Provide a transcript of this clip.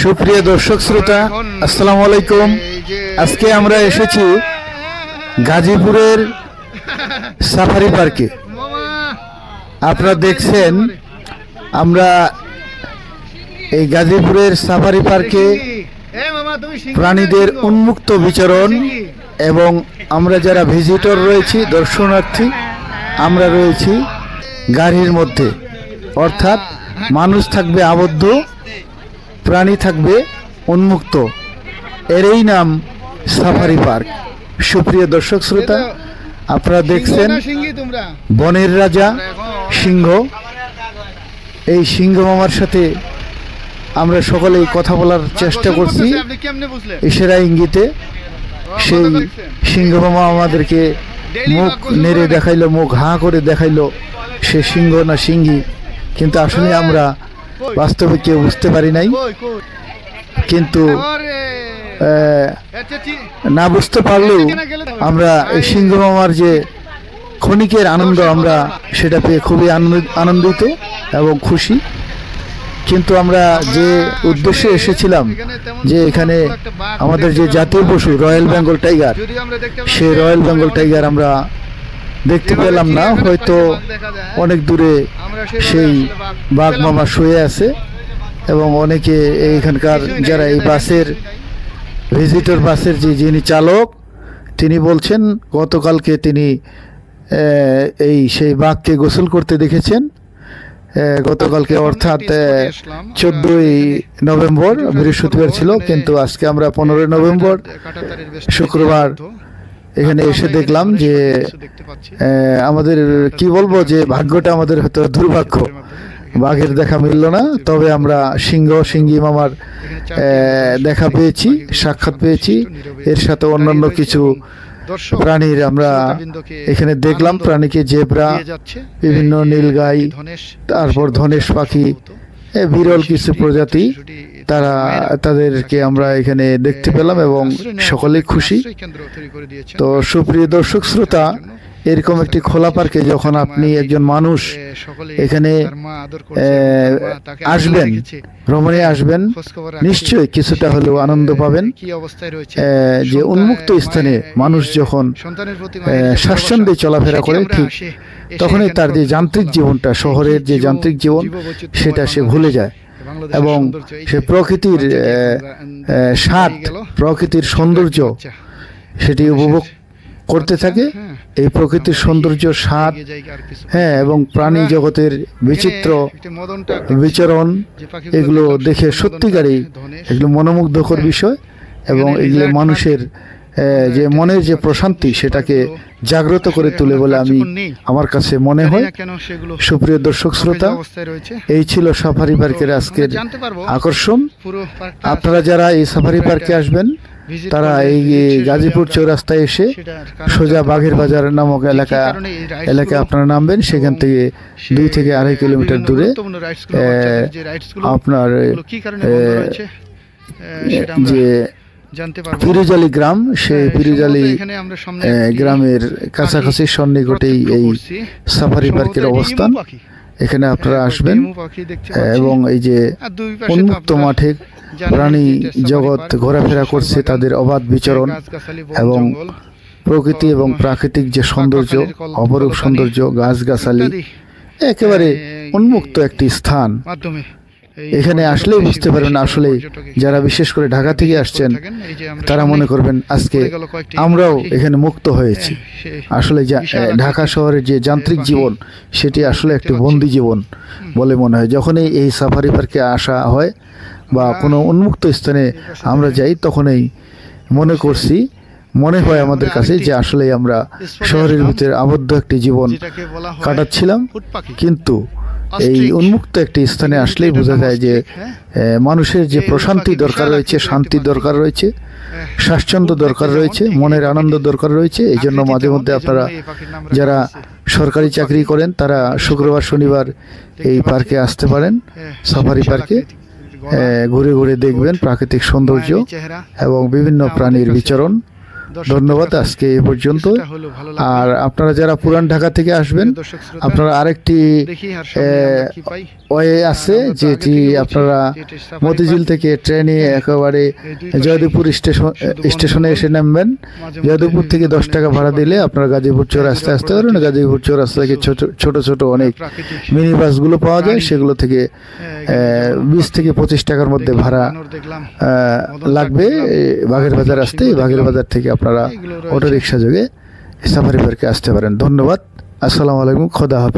সুপ্রিয় দর্শক শ্রোতা, আসসালামু আলাইকুম। আজকে আমরা এসেছি গাজীপুরের সাফারি পার্কে। আপনারা দেখছেন আমরা এই গাজীপুরের সাফারি পার্কে প্রাণীদের উন্মুক্ত বিচরণ এবং আমরা যারা ভিজিটর রয়েছি, দর্শনার্থী, আমরা রয়েছি গাড়ির মধ্যে, অর্থাৎ মানুষ থাকবে আবদ্ধ, প্রাণী থাকবে উন্মুক্ত। এরই নাম সাফারি পার্ক। সুপ্রিয় দর্শক শ্রোতা, আপনারা দেখছেন বনের রাজা সিংহ। এই সিংহ মামার সাথে আমরা সকলেই কথা বলার চেষ্টা করছি ইশারা ইঙ্গিতে। সেই সিংহ মামা আমাদেরকে মুখ নেড়ে দেখাইলো, মুখ হাঁ করে দেখাইলো সে সিংহ না সিংহী, কিন্তু আসলে আমরা বাস্তবে কেউ বুঝতে পারি নাই। কিন্তু না বুঝতে পারলেও আমরা এই সিংহ মামার যে ক্ষণিকের আনন্দ, আমরা সেটা পেয়ে খুবই আনন্দিত এবং খুশি। কিন্তু আমরা যে উদ্দেশ্যে এসেছিলাম, যে এখানে আমাদের যে জাতীয় পশু রয়্যাল বেঙ্গল টাইগার, সেই রয়্যাল বেঙ্গল টাইগার আমরা দেখতে পেলাম না। হয়তো অনেক দূরে সেই বাঘ মামা শুয়ে আছে এবং অনেকে এইখানকার যারা এই বাসের ভিজিটর বাসের যিনি চালক, তিনি বলছেন গতকালকে তিনি সেই বাঘকে গোসল করতে দেখেছেন। গতকালকে অর্থাৎ 14ই নভেম্বর বৃহস্পতিবার ছিল, কিন্তু আজকে আমরা 15 নভেম্বর শুক্রবার এখানে এসে দেখলাম যে আমাদের কি বলবো, যে ভাগ্যটা আমাদের হয়তো দুর্ভাগ্য, বাঘের দেখা মিলল না। তবে আমরা সিংহী মামার দেখা পেয়েছি, সাক্ষাৎ পেয়েছি। এর সাথে অন্যান্য কিছু প্রাণীর আমরা এখানে দেখলাম, প্রাণীকে জেব্রা, বিভিন্ন নীলগাই, তারপর ধনেশ পাখি, বিরল কিছু প্রজাতি, তাদেরকে আমরা এখানে দেখতে পেলাম এবং সকলেই খুশি। তো সুপ্রিয় দর্শক শ্রোতা, এরকম একটি খোলা পার্কে যখন আপনি একজন মানুষ এখানে আসবেন, ভ্রমণে আসবেন, নিশ্চয়ই কিছুটা হলেও আনন্দ পাবেন। যে উন্মুক্ত স্থানে মানুষ যখন স্বাচ্ছন্দ্যে চলাফেরা করে, ঠিক তখনই তার যে যান্ত্রিক জীবনটা, শহরের যে যান্ত্রিক জীবন, সেটা সে ভুলে যায় এবং সে প্রকৃতির স্বাদ, প্রকৃতির সৌন্দর্য সেটি উপভোগ করতে থাকে। এই প্রকৃতির সৌন্দর্য, স্বাদ, এবং প্রাণী জগতের বিচিত্র বিচরণ, এগুলো দেখে সত্যিকারই এগুলো মনোমুগ্ধকর বিষয় এবং এগুলো মানুষের যে মনের যে প্রশান্তি, সেটাকে জাগ্রত করে তোলে বলে আমার কাছে মনে হয়। সুপ্রিয় দর্শক শ্রোতা, এই ছিল সাফারি পার্কের আজকের আকর্ষণ। আপনারা যারা এই সাফারি পার্কে আসবেন, তারা এই গাজীপুর চৌরাস্তায় এসে সোজা বাঘের বাজার নামক এলাকায় আপনারা নামবেন। সেখান থেকে 2 থেকে 2.5 কিলোমিটার দূরে আপনার যে পিরুজালি গ্রাম, সেই পিরুজালি গ্রামের কাছাকাছি সন্নিকটেই এই সাফারি পার্কের অবস্থান। এখানে আপনারা আসবেন এবং এই যে উন্মুক্ত মাঠে প্রাণী জগৎ ঘোরাফেরা করছে, তাদের অবাধ বিচরণ এবং প্রকৃতি এবং প্রাকৃতিক যে সৌন্দর্য, অপরূপ সৌন্দর্য, গাছগাছালি, একেবারে উন্মুক্ত একটি স্থান। এখানে আসলেই বুঝতে পারবেন, আসলে যারা বিশেষ করে ঢাকা থেকে আসছেন, তারা মনে করবেন আজকে আমরাও এখানে মুক্ত হয়েছি। আসলে ঢাকা শহরের যে যান্ত্রিক জীবন, সেটি আসলে একটি বন্দি জীবন বলে মনে হয়। যখনই এই সাফারি পার্কে আসা হয় বা কোনো উন্মুক্ত স্থানে আমরা যাই, তখনই মনে হয় আমাদের কাছে যে আসলে আমরা শহরের ভিতরে আবদ্ধ একটি জীবন কাটাচ্ছিলাম। কিন্তু এই উন্মুক্ত একটি স্থানে আসলেই বোঝা যায় যে মানুষের যে প্রশান্তি দরকার রয়েছে, শান্তি দরকার রয়েছে, স্বাচ্ছন্দ্য দরকার রয়েছে, মনের আনন্দ দরকার রয়েছে। এই জন্য মাঝে মধ্যে আপনারা যারা সরকারি চাকরি করেন, তারা শুক্রবার শনিবার এই পার্কে আসতে পারেন, সাফারি পার্কে। ঘুরে ঘুরে দেখবেন প্রাকৃতিক সৌন্দর্য এবং বিভিন্ন প্রাণীর বিচরণ, ধন্যবাদ, আজকে এই পর্যন্ত। আর আপনারা যারা পুরান ঢাকা থেকে আসবেন, আপনারা আরেকটি ওয়ে আছে, যেটি আপনারা মতিঝিল থেকে ট্রেনে একেবারে জয়দেবপুর স্টেশনে এসে নামবেন। জয়দেবপুর থেকে 10 টাকা ভাড়া দিলে আপনারা গাজীপুর চৌরাস্তায় আসতে পারেন। গাজীপুর চৌরাস্তা থেকে ছোট ছোট অনেক মিনি বাসগুলো পাওয়া যায়, সেগুলো থেকে 20 থেকে 25 টাকার মধ্যে ভাড়া লাগবে বাঘের বাজার আসতে। বাঘের বাজার থেকে আপনারা অটো রিক্সা যোগে সাফারি পার্কে আসতে পারেন। ধন্যবাদ, আসসালামু আলাইকুম, খোদা হাফেজ।